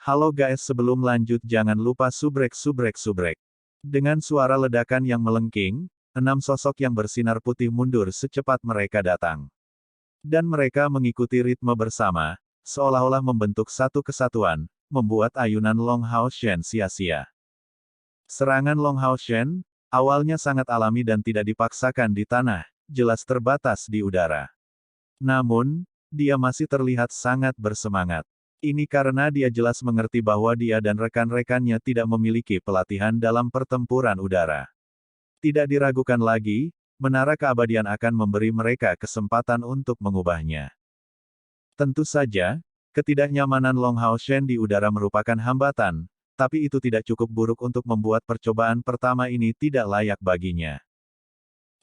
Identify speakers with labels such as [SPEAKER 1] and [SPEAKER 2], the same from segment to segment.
[SPEAKER 1] Halo guys, sebelum lanjut jangan lupa subrek. Dengan suara ledakan yang melengking, 6 sosok yang bersinar putih mundur secepat mereka datang. Dan mereka mengikuti ritme bersama, seolah-olah membentuk satu kesatuan, membuat ayunan Long Hao Shen sia-sia. Serangan Long Hao Shen, awalnya sangat alami dan tidak dipaksakan di tanah, jelas terbatas di udara. Namun, dia masih terlihat sangat bersemangat. Ini karena dia jelas mengerti bahwa dia dan rekan-rekannya tidak memiliki pelatihan dalam pertempuran udara. Tidak diragukan lagi, Menara Keabadian akan memberi mereka kesempatan untuk mengubahnya. Tentu saja, ketidaknyamanan Long Hao Shen di udara merupakan hambatan, tapi itu tidak cukup buruk untuk membuat percobaan pertama ini tidak layak baginya.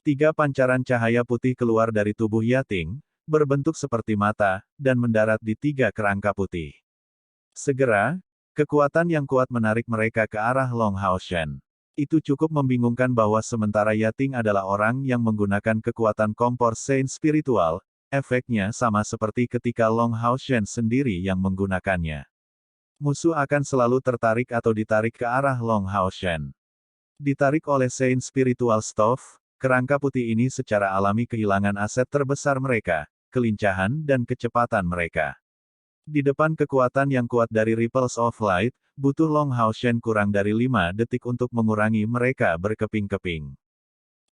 [SPEAKER 1] 3 pancaran cahaya putih keluar dari tubuh Yating, berbentuk seperti mata, dan mendarat di 3 kerangka putih. Segera, kekuatan yang kuat menarik mereka ke arah Long Hao Shen. Itu cukup membingungkan bahwa sementara Yating adalah orang yang menggunakan kekuatan kompor Saint spiritual, efeknya sama seperti ketika Long Hao Shen sendiri yang menggunakannya. Musuh akan selalu tertarik atau ditarik ke arah Long Hao Shen. Ditarik oleh Saint spiritual Stuff, kerangka putih ini secara alami kehilangan aset terbesar mereka, kelincahan dan kecepatan mereka. Di depan kekuatan yang kuat dari Ripples of Light, butuh Long Hao Shen kurang dari 5 detik untuk mengurangi mereka berkeping-keping.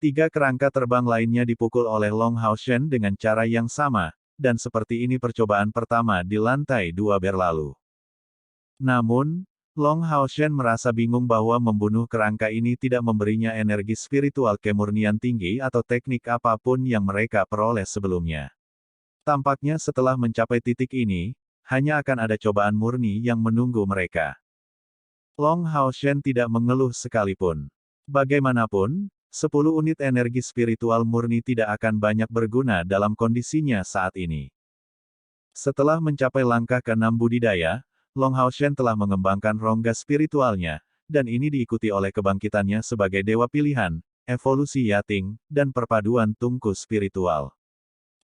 [SPEAKER 1] 3 kerangka terbang lainnya dipukul oleh Long Hao Shen dengan cara yang sama, dan seperti ini percobaan pertama di lantai 2 berlalu. Namun, Long Hao Shen merasa bingung bahwa membunuh kerangka ini tidak memberinya energi spiritual kemurnian tinggi atau teknik apapun yang mereka peroleh sebelumnya. Tampaknya setelah mencapai titik ini, hanya akan ada cobaan murni yang menunggu mereka. Long Hao Shen tidak mengeluh sekalipun. Bagaimanapun, 10 unit energi spiritual murni tidak akan banyak berguna dalam kondisinya saat ini. Setelah mencapai langkah ke-6 budidaya, Long Hao Shen telah mengembangkan rongga spiritualnya, dan ini diikuti oleh kebangkitannya sebagai dewa pilihan, evolusi Yating, dan perpaduan tungku spiritual.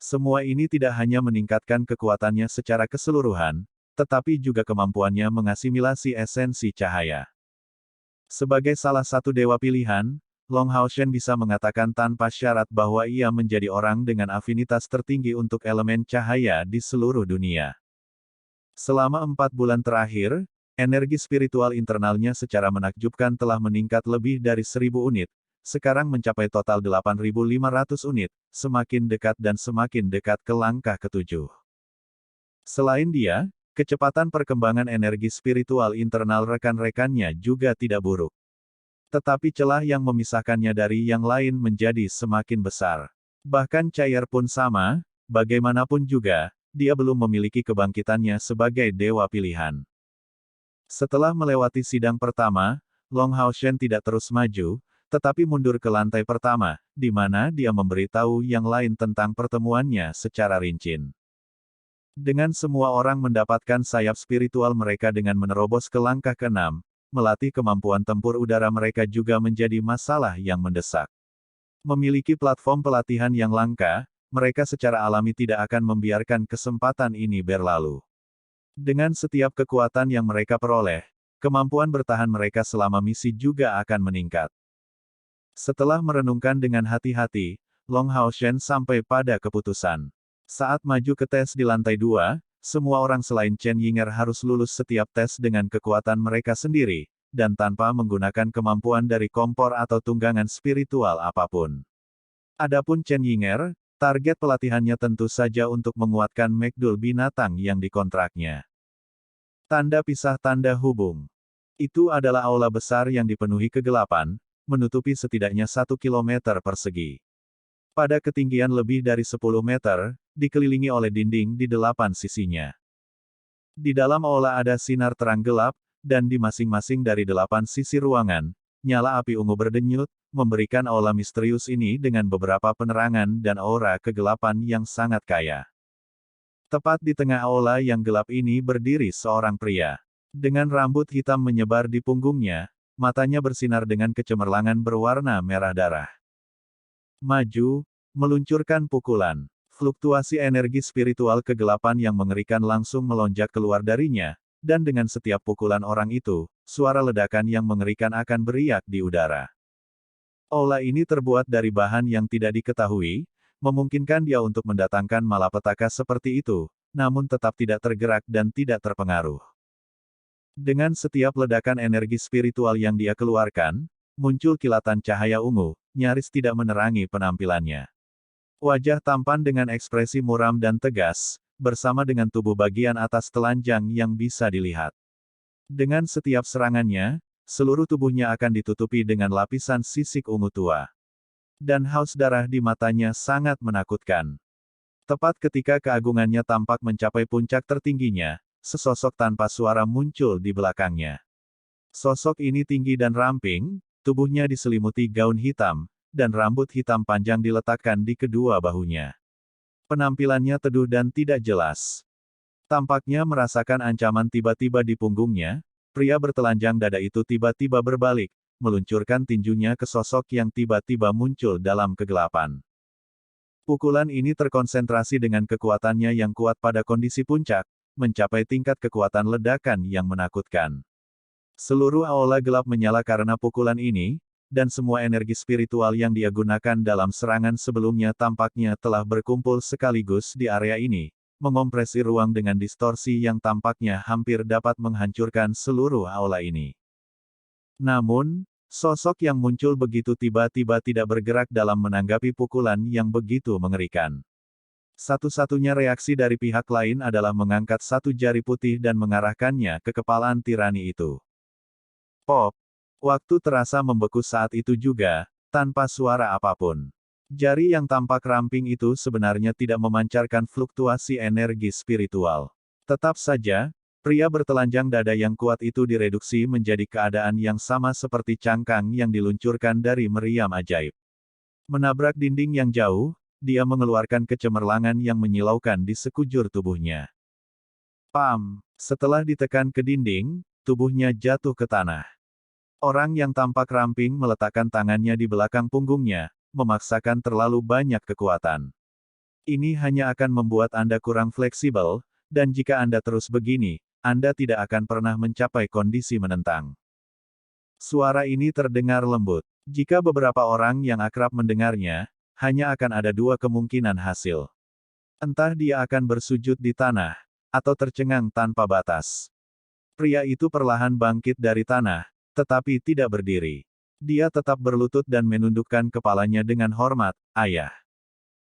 [SPEAKER 1] Semua ini tidak hanya meningkatkan kekuatannya secara keseluruhan, tetapi juga kemampuannya mengasimilasi esensi cahaya. Sebagai salah satu dewa pilihan, Long Hao Shen bisa mengatakan tanpa syarat bahwa ia menjadi orang dengan afinitas tertinggi untuk elemen cahaya di seluruh dunia. Selama 4 bulan terakhir, energi spiritual internalnya secara menakjubkan telah meningkat lebih dari 1000 unit, sekarang mencapai total 8.500 unit, semakin dekat ke langkah ke-7. Selain dia, kecepatan perkembangan energi spiritual internal rekan-rekannya juga tidak buruk. Tetapi celah yang memisahkannya dari yang lain menjadi semakin besar. Bahkan Cair pun sama, bagaimanapun juga, dia belum memiliki kebangkitannya sebagai dewa pilihan. Setelah melewati sidang pertama, Long Hao Shen tidak terus maju, tetapi mundur ke lantai pertama, di mana dia memberitahu yang lain tentang pertemuannya secara rinci. Dengan semua orang mendapatkan sayap spiritual mereka dengan menerobos ke langkah ke-6, melatih kemampuan tempur udara mereka juga menjadi masalah yang mendesak. Memiliki platform pelatihan yang langka, mereka secara alami tidak akan membiarkan kesempatan ini berlalu. Dengan setiap kekuatan yang mereka peroleh, kemampuan bertahan mereka selama misi juga akan meningkat. Setelah merenungkan dengan hati-hati, Long Hao Shen sampai pada keputusan. Saat maju ke tes di lantai 2, semua orang selain Chen Yinger harus lulus setiap tes dengan kekuatan mereka sendiri, dan tanpa menggunakan kemampuan dari kompor atau tunggangan spiritual apapun. Adapun Chen Yinger, target pelatihannya tentu saja untuk menguatkan Megdul binatang yang dikontraknya. Tanda pisah tanda hubung. Itu adalah aula besar yang dipenuhi kegelapan, menutupi setidaknya 1 kilometer persegi. Pada ketinggian lebih dari 10 meter, dikelilingi oleh dinding di 8 sisinya. Di dalam aula ada sinar terang gelap, dan di masing-masing dari 8 sisi ruangan, nyala api ungu berdenyut, memberikan aula misterius ini dengan beberapa penerangan dan aura kegelapan yang sangat kaya. Tepat di tengah aula yang gelap ini berdiri seorang pria. Dengan rambut hitam menyebar di punggungnya, matanya bersinar dengan kecemerlangan berwarna merah darah. Maju, meluncurkan pukulan. Fluktuasi energi spiritual kegelapan yang mengerikan langsung melonjak keluar darinya, dan dengan setiap pukulan orang itu, suara ledakan yang mengerikan akan beriak di udara. Aula ini terbuat dari bahan yang tidak diketahui, memungkinkan dia untuk mendatangkan malapetaka seperti itu, namun tetap tidak tergerak dan tidak terpengaruh. Dengan setiap ledakan energi spiritual yang dia keluarkan, muncul kilatan cahaya ungu, nyaris tidak menerangi penampilannya. Wajah tampan dengan ekspresi muram dan tegas, bersama dengan tubuh bagian atas telanjang yang bisa dilihat. Dengan setiap serangannya, seluruh tubuhnya akan ditutupi dengan lapisan sisik ungu tua. Dan haus darah di matanya sangat menakutkan. Tepat ketika keagungannya tampak mencapai puncak tertingginya, sesosok tanpa suara muncul di belakangnya. Sosok ini tinggi dan ramping, tubuhnya diselimuti gaun hitam, dan rambut hitam panjang diletakkan di kedua bahunya. Penampilannya teduh dan tidak jelas. Tampaknya merasakan ancaman tiba-tiba di punggungnya, pria bertelanjang dada itu tiba-tiba berbalik, meluncurkan tinjunya ke sosok yang tiba-tiba muncul dalam kegelapan. Pukulan ini terkonsentrasi dengan kekuatannya yang kuat pada kondisi puncak, mencapai tingkat kekuatan ledakan yang menakutkan. Seluruh aula gelap menyala karena pukulan ini, dan semua energi spiritual yang dia gunakan dalam serangan sebelumnya tampaknya telah berkumpul sekaligus di area ini, mengompresi ruang dengan distorsi yang tampaknya hampir dapat menghancurkan seluruh aula ini. Namun, sosok yang muncul begitu tiba-tiba tidak bergerak dalam menanggapi pukulan yang begitu mengerikan. Satu-satunya reaksi dari pihak lain adalah mengangkat satu jari putih dan mengarahkannya ke kepalaan tirani itu. Pop! Waktu terasa membeku saat itu juga, tanpa suara apapun. Jari yang tampak ramping itu sebenarnya tidak memancarkan fluktuasi energi spiritual. Tetap saja, pria bertelanjang dada yang kuat itu direduksi menjadi keadaan yang sama seperti cangkang yang diluncurkan dari meriam ajaib. Menabrak dinding yang jauh, dia mengeluarkan kecemerlangan yang menyilaukan di sekujur tubuhnya. Pam! Setelah ditekan ke dinding, tubuhnya jatuh ke tanah. Orang yang tampak ramping meletakkan tangannya di belakang punggungnya, memaksakan terlalu banyak kekuatan. Ini hanya akan membuat Anda kurang fleksibel, dan jika Anda terus begini, Anda tidak akan pernah mencapai kondisi menentang. Suara ini terdengar lembut. Jika beberapa orang yang akrab mendengarnya, hanya akan ada dua kemungkinan hasil. Entah dia akan bersujud di tanah, atau tercengang tanpa batas. Pria itu perlahan bangkit dari tanah, tetapi tidak berdiri. Dia tetap berlutut dan menundukkan kepalanya dengan hormat, "Ayah.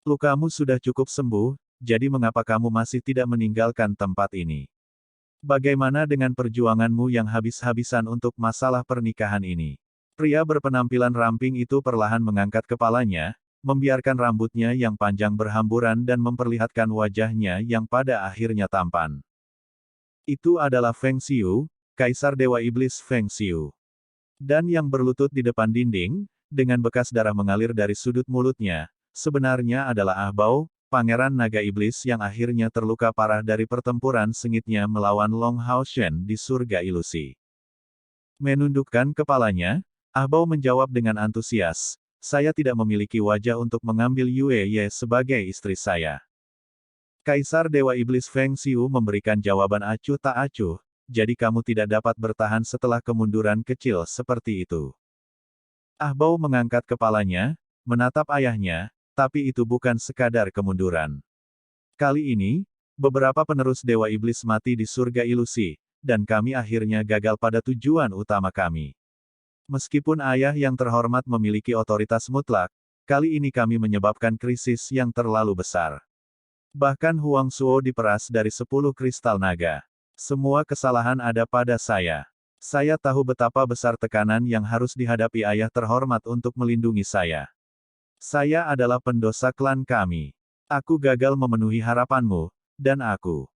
[SPEAKER 1] Lukamu sudah cukup sembuh, jadi mengapa kamu masih tidak meninggalkan tempat ini? Bagaimana dengan perjuanganmu yang habis-habisan untuk masalah pernikahan ini?" Pria berpenampilan ramping itu perlahan mengangkat kepalanya, membiarkan rambutnya yang panjang berhamburan dan memperlihatkan wajahnya yang pada akhirnya tampan. Itu adalah Feng Xiu, Kaisar Dewa Iblis Feng Xiu. Dan yang berlutut di depan dinding, dengan bekas darah mengalir dari sudut mulutnya, sebenarnya adalah Ah Bao, Pangeran Naga Iblis yang akhirnya terluka parah dari pertempuran sengitnya melawan Long Hao Shen di surga ilusi. Menundukkan kepalanya, Ah Bao menjawab dengan antusias, "Saya tidak memiliki wajah untuk mengambil Yue Ye sebagai istri saya." Kaisar Dewa Iblis Feng Xiu memberikan jawaban acuh tak acuh, "Jadi kamu tidak dapat bertahan setelah kemunduran kecil seperti itu." Ah Bao mengangkat kepalanya, menatap ayahnya, tapi itu bukan sekadar kemunduran. Kali ini, beberapa penerus Dewa Iblis mati di surga ilusi, dan kami akhirnya gagal pada tujuan utama kami. Meskipun ayah yang terhormat memiliki otoritas mutlak, kali ini kami menyebabkan krisis yang terlalu besar. Bahkan Huang Suo diperas dari 10 kristal naga. Semua kesalahan ada pada saya. Saya tahu betapa besar tekanan yang harus dihadapi ayah terhormat untuk melindungi saya. Saya adalah pendosa klan kami. Aku gagal memenuhi harapanmu, dan aku.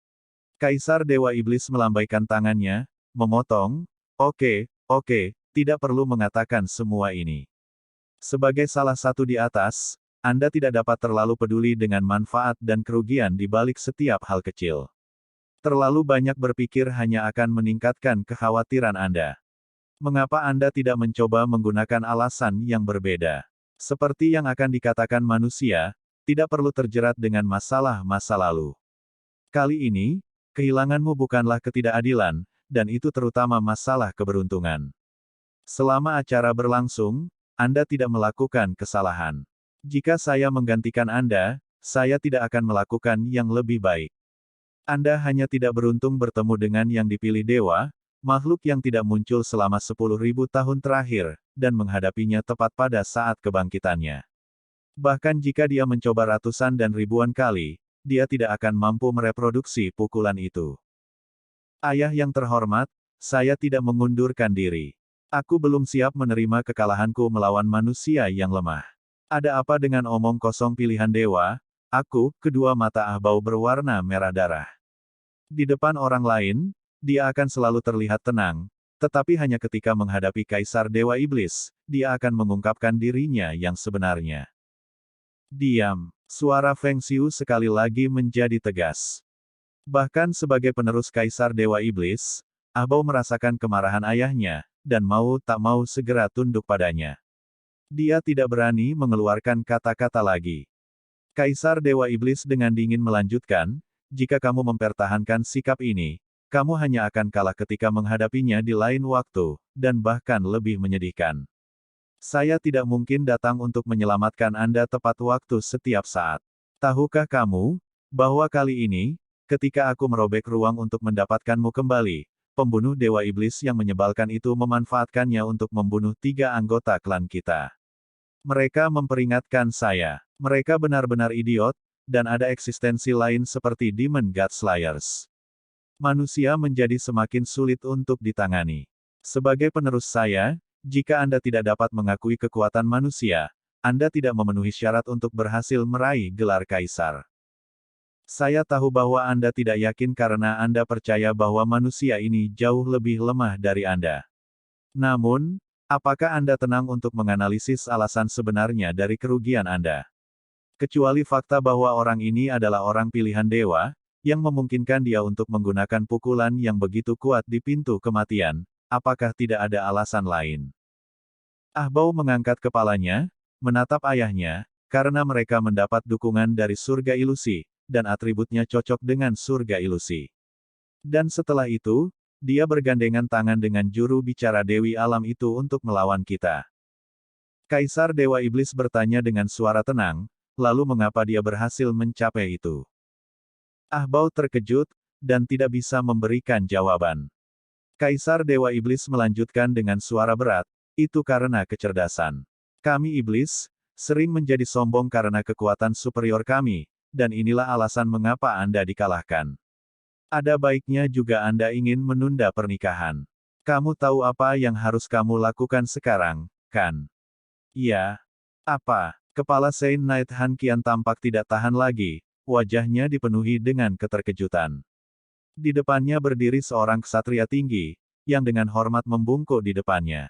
[SPEAKER 1] Kaisar Dewa Iblis melambaikan tangannya, memotong, oke, tidak perlu mengatakan semua ini. Sebagai salah satu di atas, Anda tidak dapat terlalu peduli dengan manfaat dan kerugian di balik setiap hal kecil. Terlalu banyak berpikir hanya akan meningkatkan kekhawatiran Anda. Mengapa Anda tidak mencoba menggunakan alasan yang berbeda? Seperti yang akan dikatakan manusia, tidak perlu terjerat dengan masalah masa lalu. Kali ini, Kehilanganmu bukanlah ketidakadilan, dan itu terutama masalah keberuntungan. Selama acara berlangsung, Anda tidak melakukan kesalahan. Jika saya menggantikan Anda, saya tidak akan melakukan yang lebih baik. Anda hanya tidak beruntung bertemu dengan yang dipilih dewa, makhluk yang tidak muncul selama 10.000 tahun terakhir, dan menghadapinya tepat pada saat kebangkitannya. Bahkan jika dia mencoba ratusan dan ribuan kali, dia tidak akan mampu mereproduksi pukulan itu. Ayah yang terhormat, saya tidak mengundurkan diri. Aku belum siap menerima kekalahanku melawan manusia yang lemah. Ada apa dengan omong kosong pilihan dewa? Aku, kedua mata Ahbau berwarna merah darah. Di depan orang lain, dia akan selalu terlihat tenang, tetapi hanya ketika menghadapi Kaisar Dewa Iblis, dia akan mengungkapkan dirinya yang sebenarnya. Diam. Suara Feng Xiu sekali lagi menjadi tegas. Bahkan sebagai penerus Kaisar Dewa Iblis, Ahbau merasakan kemarahan ayahnya, dan mau tak mau segera tunduk padanya. Dia tidak berani mengeluarkan kata-kata lagi. Kaisar Dewa Iblis dengan dingin melanjutkan, jika kamu mempertahankan sikap ini, kamu hanya akan kalah ketika menghadapinya di lain waktu, dan bahkan lebih menyedihkan. Saya tidak mungkin datang untuk menyelamatkan Anda tepat waktu setiap saat. Tahukah kamu, bahwa kali ini, ketika aku merobek ruang untuk mendapatkanmu kembali, pembunuh Dewa Iblis yang menyebalkan itu memanfaatkannya untuk membunuh 3 anggota klan kita. Mereka memperingatkan saya. Mereka benar-benar idiot, dan ada eksistensi lain seperti Demon God Slayers. Manusia menjadi semakin sulit untuk ditangani. Sebagai penerus saya, jika Anda tidak dapat mengakui kekuatan manusia, Anda tidak memenuhi syarat untuk berhasil meraih gelar kaisar. Saya tahu bahwa Anda tidak yakin karena Anda percaya bahwa manusia ini jauh lebih lemah dari Anda. Namun, apakah Anda tenang untuk menganalisis alasan sebenarnya dari kerugian Anda? Kecuali fakta bahwa orang ini adalah orang pilihan dewa, yang memungkinkan dia untuk menggunakan pukulan yang begitu kuat di pintu kematian, apakah tidak ada alasan lain? Ahbau mengangkat kepalanya, menatap ayahnya, karena mereka mendapat dukungan dari surga ilusi, dan atributnya cocok dengan surga ilusi. Dan setelah itu, dia bergandengan tangan dengan juru bicara Dewi Alam itu untuk melawan kita. Kaisar Dewa Iblis bertanya dengan suara tenang, lalu mengapa dia berhasil mencapai itu? Ahbau terkejut, dan tidak bisa memberikan jawaban. Kaisar Dewa Iblis melanjutkan dengan suara berat, itu karena kecerdasan. Kami iblis, sering menjadi sombong karena kekuatan superior kami, dan inilah alasan mengapa Anda dikalahkan. Ada baiknya juga Anda ingin menunda pernikahan. Kamu tahu apa yang harus kamu lakukan sekarang, kan? Iya. Apa? Kepala Saint Knight Han Qian tampak tidak tahan lagi, wajahnya dipenuhi dengan keterkejutan. Di depannya berdiri seorang ksatria tinggi, yang dengan hormat membungkuk di depannya.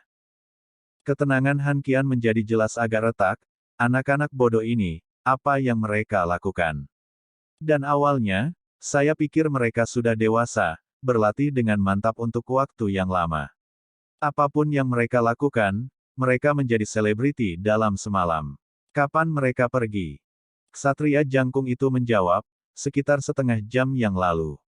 [SPEAKER 1] Ketenangan Han Qian menjadi jelas agak retak, anak-anak bodoh ini, apa yang mereka lakukan? Dan awalnya, saya pikir mereka sudah dewasa, berlatih dengan mantap untuk waktu yang lama. Apapun yang mereka lakukan, mereka menjadi selebriti dalam semalam. Kapan mereka pergi? Ksatria jangkung itu menjawab, sekitar setengah jam yang lalu.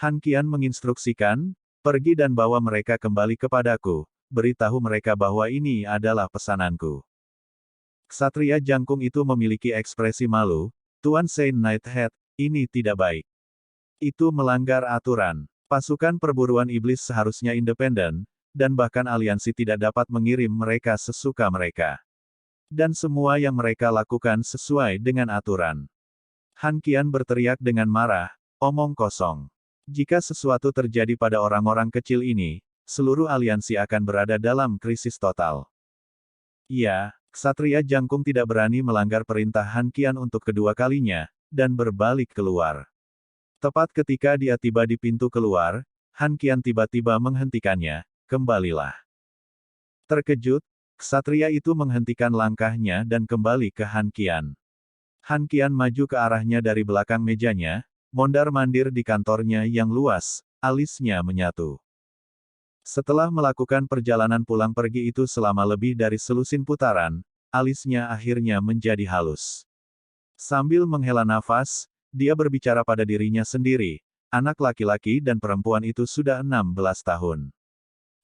[SPEAKER 1] Han Qian menginstruksikan, pergi dan bawa mereka kembali kepadaku. Beritahu mereka bahwa ini adalah pesananku. Ksatria jangkung itu memiliki ekspresi malu, Tuan Saint Nighthead, ini tidak baik. Itu melanggar aturan. Pasukan perburuan iblis seharusnya independen, dan bahkan aliansi tidak dapat mengirim mereka sesuka mereka. Dan semua yang mereka lakukan sesuai dengan aturan. Han Qian berteriak dengan marah, omong kosong. Jika sesuatu terjadi pada orang-orang kecil ini, seluruh aliansi akan berada dalam krisis total. Iya, Ksatria Jangkung tidak berani melanggar perintah Han Qian untuk kedua kalinya, dan berbalik keluar. Tepat ketika dia tiba di pintu keluar, Han Qian tiba-tiba menghentikannya, kembalilah. Terkejut, Ksatria itu menghentikan langkahnya dan kembali ke Han Qian. Han Qian maju ke arahnya dari belakang mejanya, mondar-mandir di kantornya yang luas, alisnya menyatu. Setelah melakukan perjalanan pulang pergi itu selama lebih dari selusin putaran, alisnya akhirnya menjadi halus. Sambil menghela nafas, dia berbicara pada dirinya sendiri, anak laki-laki dan perempuan itu sudah 16 tahun.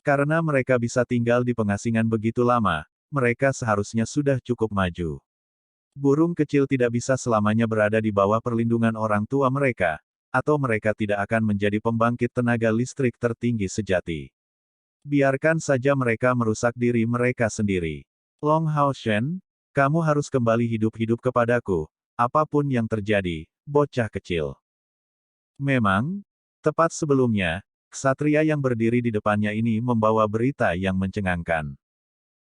[SPEAKER 1] Karena mereka bisa tinggal di pengasingan begitu lama, mereka seharusnya sudah cukup maju. Burung kecil tidak bisa selamanya berada di bawah perlindungan orang tua mereka, atau mereka tidak akan menjadi pembangkit tenaga listrik tertinggi sejati. Biarkan saja mereka merusak diri mereka sendiri. Long Hao Shen, kamu harus kembali hidup-hidup kepadaku, apapun yang terjadi, bocah kecil. Memang, tepat sebelumnya, ksatria yang berdiri di depannya ini membawa berita yang mencengangkan.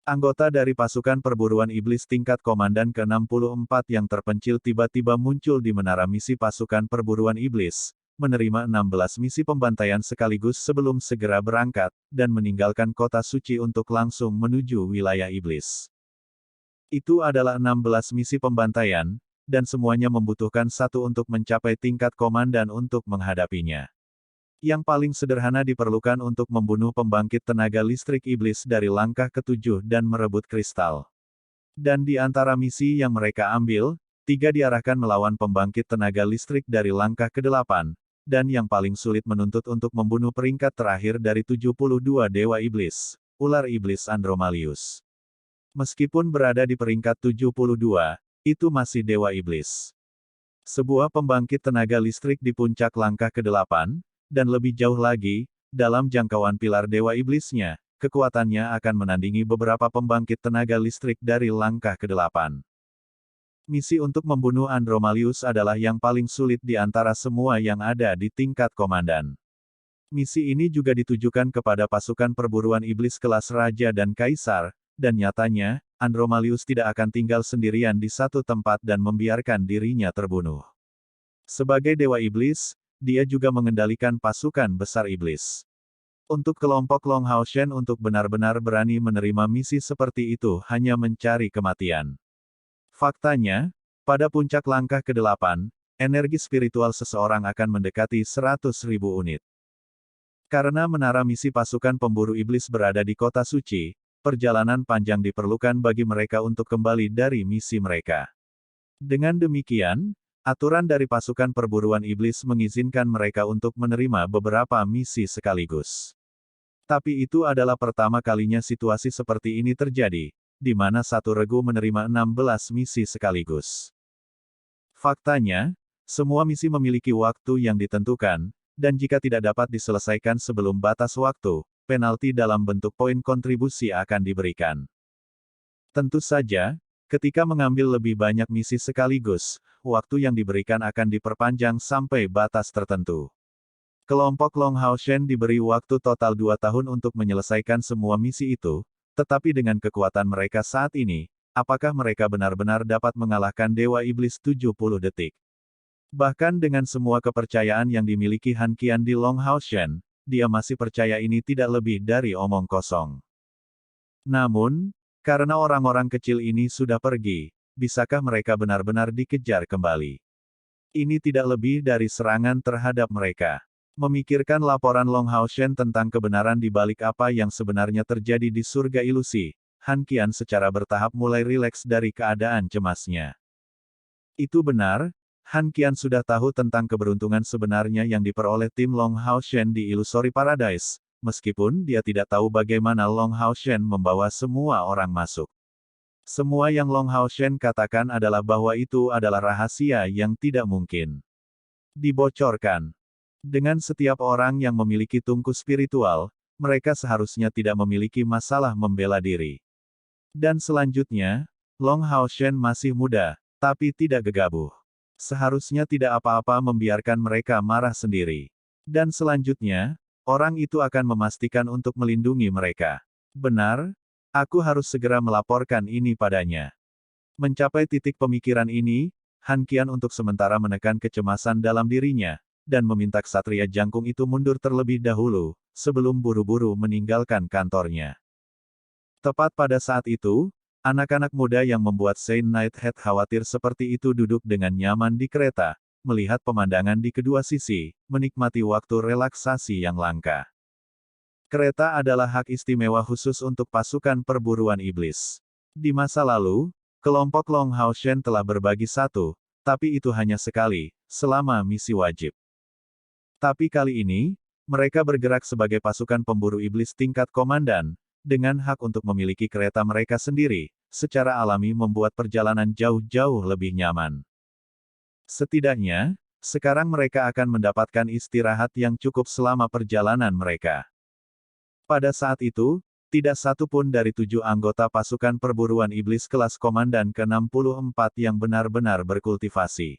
[SPEAKER 1] Anggota dari pasukan perburuan iblis tingkat komandan ke-64 yang terpencil tiba-tiba muncul di menara misi pasukan perburuan iblis, menerima 16 misi pembantaian sekaligus sebelum segera berangkat, dan meninggalkan kota suci untuk langsung menuju wilayah iblis. Itu adalah 16 misi pembantaian, dan semuanya membutuhkan satu untuk mencapai tingkat komandan untuk menghadapinya. Yang paling sederhana diperlukan untuk membunuh pembangkit tenaga listrik iblis dari langkah ke-7 dan merebut kristal. Dan di antara misi yang mereka ambil, 3 diarahkan melawan pembangkit tenaga listrik dari langkah ke-8, dan yang paling sulit menuntut untuk membunuh peringkat terakhir dari 72 dewa iblis, ular iblis Andromalius. Meskipun berada di peringkat 72, itu masih dewa iblis. Sebuah pembangkit tenaga listrik di puncak langkah ke-8, dan lebih jauh lagi, dalam jangkauan pilar dewa iblisnya, kekuatannya akan menandingi beberapa pembangkit tenaga listrik dari langkah ke-8. Misi untuk membunuh Andromalius adalah yang paling sulit di antara semua yang ada di tingkat komandan. Misi ini juga ditujukan kepada pasukan perburuan iblis kelas Raja dan Kaisar, dan nyatanya, Andromalius tidak akan tinggal sendirian di satu tempat dan membiarkan dirinya terbunuh. Sebagai dewa iblis, dia juga mengendalikan pasukan besar iblis. Untuk kelompok Long Hao Shen untuk benar-benar berani menerima misi seperti itu hanya mencari kematian. Faktanya, pada puncak langkah ke-8, energi spiritual seseorang akan mendekati 100.000 unit. Karena menara misi pasukan pemburu iblis berada di kota suci, perjalanan panjang diperlukan bagi mereka untuk kembali dari misi mereka. Dengan demikian, aturan dari pasukan perburuan iblis mengizinkan mereka untuk menerima beberapa misi sekaligus. Tapi itu adalah pertama kalinya situasi seperti ini terjadi, di mana satu regu menerima 16 misi sekaligus. Faktanya, semua misi memiliki waktu yang ditentukan, dan jika tidak dapat diselesaikan sebelum batas waktu, penalti dalam bentuk poin kontribusi akan diberikan. Tentu saja, ketika mengambil lebih banyak misi sekaligus, waktu yang diberikan akan diperpanjang sampai batas tertentu. Kelompok Long Hao Shen diberi waktu total 2 tahun untuk menyelesaikan semua misi itu, tetapi dengan kekuatan mereka saat ini, apakah mereka benar-benar dapat mengalahkan Dewa Iblis 70 detik? Bahkan dengan semua kepercayaan yang dimiliki Han Qian di Long Hao Shen, dia masih percaya ini tidak lebih dari omong kosong. Namun, karena orang-orang kecil ini sudah pergi, bisakah mereka benar-benar dikejar kembali? Ini tidak lebih dari serangan terhadap mereka. Memikirkan laporan Long Hao Shen tentang kebenaran di balik apa yang sebenarnya terjadi di surga ilusi, Han Qian secara bertahap mulai rileks dari keadaan cemasnya. Itu benar, Han Qian sudah tahu tentang keberuntungan sebenarnya yang diperoleh tim Long Hao Shen di Illusory Paradise, meskipun dia tidak tahu bagaimana Long Hao Shen membawa semua orang masuk. Semua yang Long Hao Shen katakan adalah bahwa itu adalah rahasia yang tidak mungkin dibocorkan. Dengan setiap orang yang memiliki tungku spiritual, mereka seharusnya tidak memiliki masalah membela diri. Dan selanjutnya, Long Hao Shen masih muda, tapi tidak gegabah. Seharusnya tidak apa-apa membiarkan mereka marah sendiri. Dan selanjutnya, orang itu akan memastikan untuk melindungi mereka. Benar, aku harus segera melaporkan ini padanya. Mencapai titik pemikiran ini, Han Qian untuk sementara menekan kecemasan dalam dirinya, dan meminta ksatria jangkung itu mundur terlebih dahulu, sebelum buru-buru meninggalkan kantornya. Tepat pada saat itu, anak-anak muda yang membuat Saint Nighthead khawatir seperti itu duduk dengan nyaman di kereta, melihat pemandangan di kedua sisi, menikmati waktu relaksasi yang langka. Kereta adalah hak istimewa khusus untuk pasukan perburuan iblis. Di masa lalu, kelompok Long Hao Shen telah berbagi satu, tapi itu hanya sekali, selama misi wajib. Tapi kali ini, mereka bergerak sebagai pasukan pemburu iblis tingkat komandan, dengan hak untuk memiliki kereta mereka sendiri, secara alami membuat perjalanan jauh-jauh lebih nyaman. Setidaknya, sekarang mereka akan mendapatkan istirahat yang cukup selama perjalanan mereka. Pada saat itu, tidak satu pun dari 7 anggota pasukan perburuan iblis kelas komandan ke-64 yang benar-benar berkultivasi.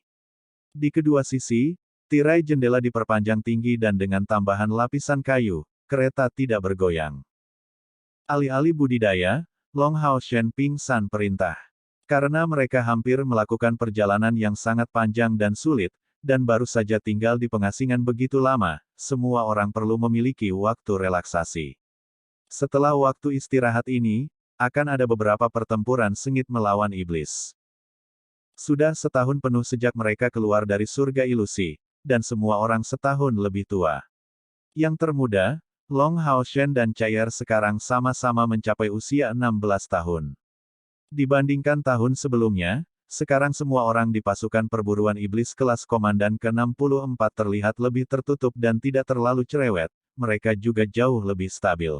[SPEAKER 1] Di kedua sisi, tirai jendela diperpanjang tinggi dan dengan tambahan lapisan kayu, kereta tidak bergoyang. Alih-alih budidaya, Long Hao Shen pingsan perintah. Karena mereka hampir melakukan perjalanan yang sangat panjang dan sulit, dan baru saja tinggal di pengasingan begitu lama, semua orang perlu memiliki waktu relaksasi. Setelah waktu istirahat ini, akan ada beberapa pertempuran sengit melawan iblis. Sudah setahun penuh sejak mereka keluar dari surga ilusi, dan semua orang setahun lebih tua. Yang termuda, Long Hao Shen dan Chai'er sekarang sama-sama mencapai usia 16 tahun. Dibandingkan tahun sebelumnya, sekarang semua orang di pasukan perburuan iblis kelas komandan ke-64 terlihat lebih tertutup dan tidak terlalu cerewet, mereka juga jauh lebih stabil.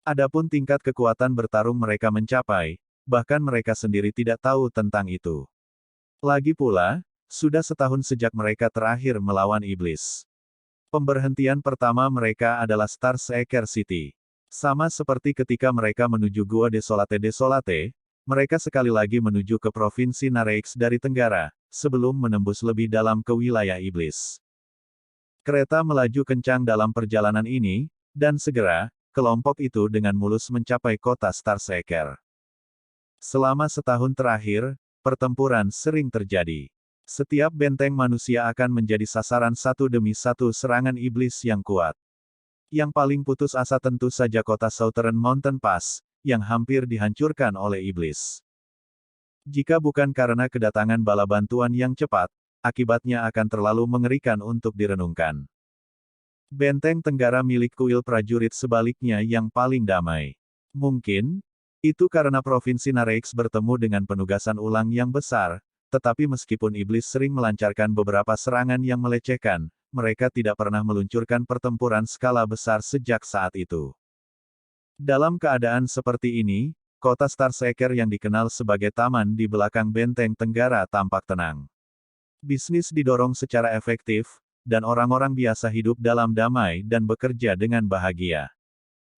[SPEAKER 1] Adapun tingkat kekuatan bertarung mereka mencapai, bahkan mereka sendiri tidak tahu tentang itu. Lagi pula, sudah setahun sejak mereka terakhir melawan iblis. Pemberhentian pertama mereka adalah Star Seeker City. Sama seperti ketika mereka menuju Gua Desolate, mereka sekali lagi menuju ke Provinsi Nareix dari Tenggara, sebelum menembus lebih dalam ke wilayah iblis. Kereta melaju kencang dalam perjalanan ini, dan segera, kelompok itu dengan mulus mencapai kota Star Seeker. Selama setahun terakhir, pertempuran sering terjadi. Setiap benteng manusia akan menjadi sasaran satu demi satu serangan iblis yang kuat. Yang paling putus asa tentu saja kota Southern Mountain Pass, yang hampir dihancurkan oleh iblis. Jika bukan karena kedatangan bala bantuan yang cepat, akibatnya akan terlalu mengerikan untuk direnungkan. Benteng Tenggara milik kuil prajurit sebaliknya yang paling damai. Mungkin, itu karena Provinsi Nareix bertemu dengan penugasan ulang yang besar, tetapi meskipun iblis sering melancarkan beberapa serangan yang melecehkan, mereka tidak pernah meluncurkan pertempuran skala besar sejak saat itu. Dalam keadaan seperti ini, kota Star Seeker yang dikenal sebagai taman di belakang benteng Tenggara tampak tenang. Bisnis didorong secara efektif, dan orang-orang biasa hidup dalam damai dan bekerja dengan bahagia.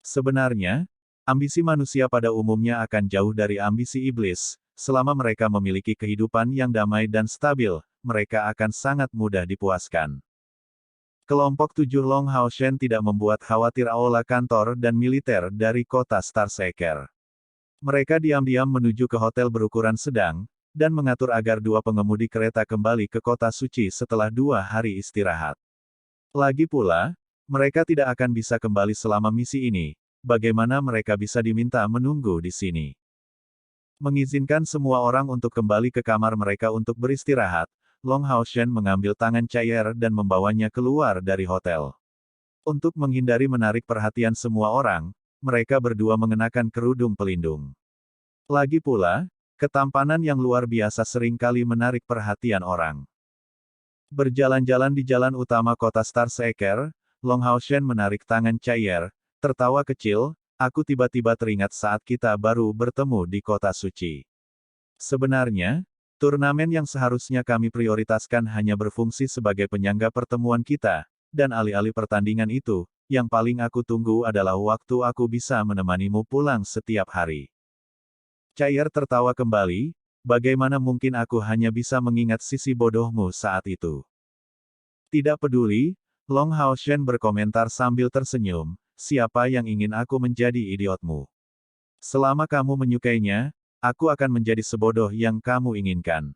[SPEAKER 1] Sebenarnya, ambisi manusia pada umumnya akan jauh dari ambisi iblis. Selama mereka memiliki kehidupan yang damai dan stabil, mereka akan sangat mudah dipuaskan. Kelompok 7 Long Hao Shen tidak membuat khawatir aula kantor dan militer dari kota Star Seeker. Mereka diam-diam menuju ke hotel berukuran sedang, dan mengatur agar 2 pengemudi kereta kembali ke kota suci setelah 2 hari istirahat. Lagi pula, mereka tidak akan bisa kembali selama misi ini, bagaimana mereka bisa diminta menunggu di sini. Mengizinkan semua orang untuk kembali ke kamar mereka untuk beristirahat, Long Hao Shen mengambil tangan Chai'er dan membawanya keluar dari hotel. Untuk menghindari menarik perhatian semua orang, mereka berdua mengenakan kerudung pelindung. Lagi pula, ketampanan yang luar biasa seringkali menarik perhatian orang. Berjalan-jalan di jalan utama kota Star Seeker, Long Hao Shen menarik tangan Chai'er, tertawa kecil, aku tiba-tiba teringat saat kita baru bertemu di kota suci. Sebenarnya, turnamen yang seharusnya kami prioritaskan hanya berfungsi sebagai penyangga pertemuan kita, dan alih-alih pertandingan itu, yang paling aku tunggu adalah waktu aku bisa menemanimu pulang setiap hari. Chai'er tertawa kembali, bagaimana mungkin aku hanya bisa mengingat sisi bodohmu saat itu. Tidak peduli, Long Hao Shen berkomentar sambil tersenyum, siapa yang ingin aku menjadi idiotmu? Selama kamu menyukainya, aku akan menjadi sebodoh yang kamu inginkan.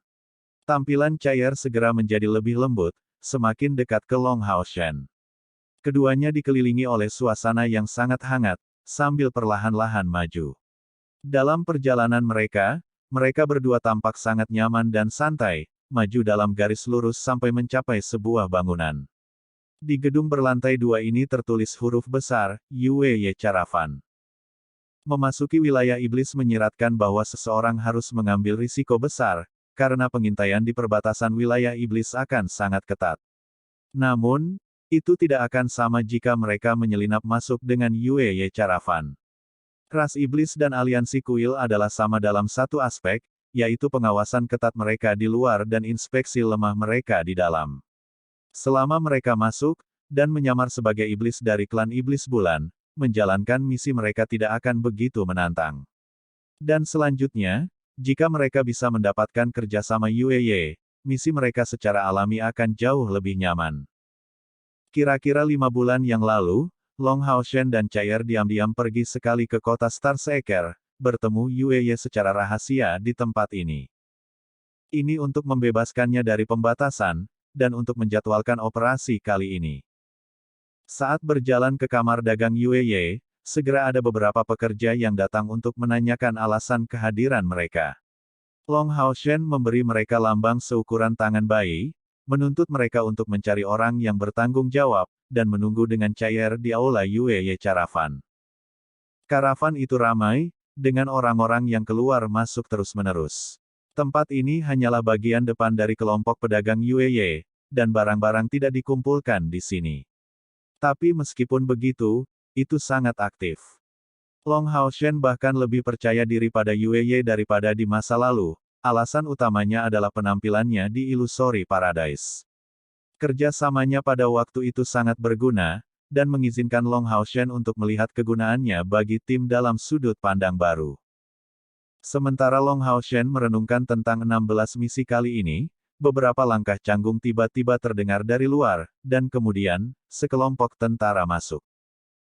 [SPEAKER 1] Tampilan Chai'er segera menjadi lebih lembut, semakin dekat ke Long Hao Shen. Keduanya dikelilingi oleh suasana yang sangat hangat, sambil perlahan-lahan maju. Dalam perjalanan mereka berdua tampak sangat nyaman dan santai, maju dalam garis lurus sampai mencapai sebuah bangunan. Di gedung berlantai 2 ini tertulis huruf besar, Yue Ye Caravan. Memasuki wilayah iblis menyiratkan bahwa seseorang harus mengambil risiko besar, karena pengintaian di perbatasan wilayah iblis akan sangat ketat. Namun, Itu tidak akan sama jika mereka menyelinap masuk dengan Yue Caravan. Ras iblis dan aliansi kuil adalah sama dalam satu aspek, yaitu pengawasan ketat mereka di luar dan inspeksi lemah mereka di dalam. Selama mereka masuk, dan menyamar sebagai iblis dari klan iblis bulan, menjalankan misi mereka tidak akan begitu menantang. Dan selanjutnya, jika mereka bisa mendapatkan kerjasama Yue, misi mereka secara alami akan jauh lebih nyaman. Kira-kira 5 bulan yang lalu, Long Haoshen dan Chair diam-diam pergi sekali ke kota Star Seeker, bertemu Yue secara rahasia di tempat ini. Ini untuk membebaskannya dari pembatasan, dan untuk menjadwalkan operasi kali ini. Saat berjalan ke kamar dagang Yue, segera ada beberapa pekerja yang datang untuk menanyakan alasan kehadiran mereka. Long Haoshen memberi mereka lambang seukuran tangan bayi, menuntut mereka untuk mencari orang yang bertanggung jawab, dan menunggu dengan cair di aula Yue Caravan. Karavan itu ramai, dengan orang-orang yang keluar masuk terus-menerus. Tempat ini hanyalah bagian depan dari kelompok pedagang Yue, dan barang-barang tidak dikumpulkan di sini. Tapi meskipun begitu, itu sangat aktif. Long Haoshen bahkan lebih percaya diri pada Yue daripada di masa lalu, alasan utamanya adalah penampilannya di Illusory Paradise. Kerjasamanya pada waktu itu sangat berguna, dan mengizinkan Long Haoshen untuk melihat kegunaannya bagi tim dalam sudut pandang baru. Sementara Long Haoshen merenungkan tentang 16 misi kali ini, beberapa langkah canggung tiba-tiba terdengar dari luar, dan kemudian, sekelompok tentara masuk.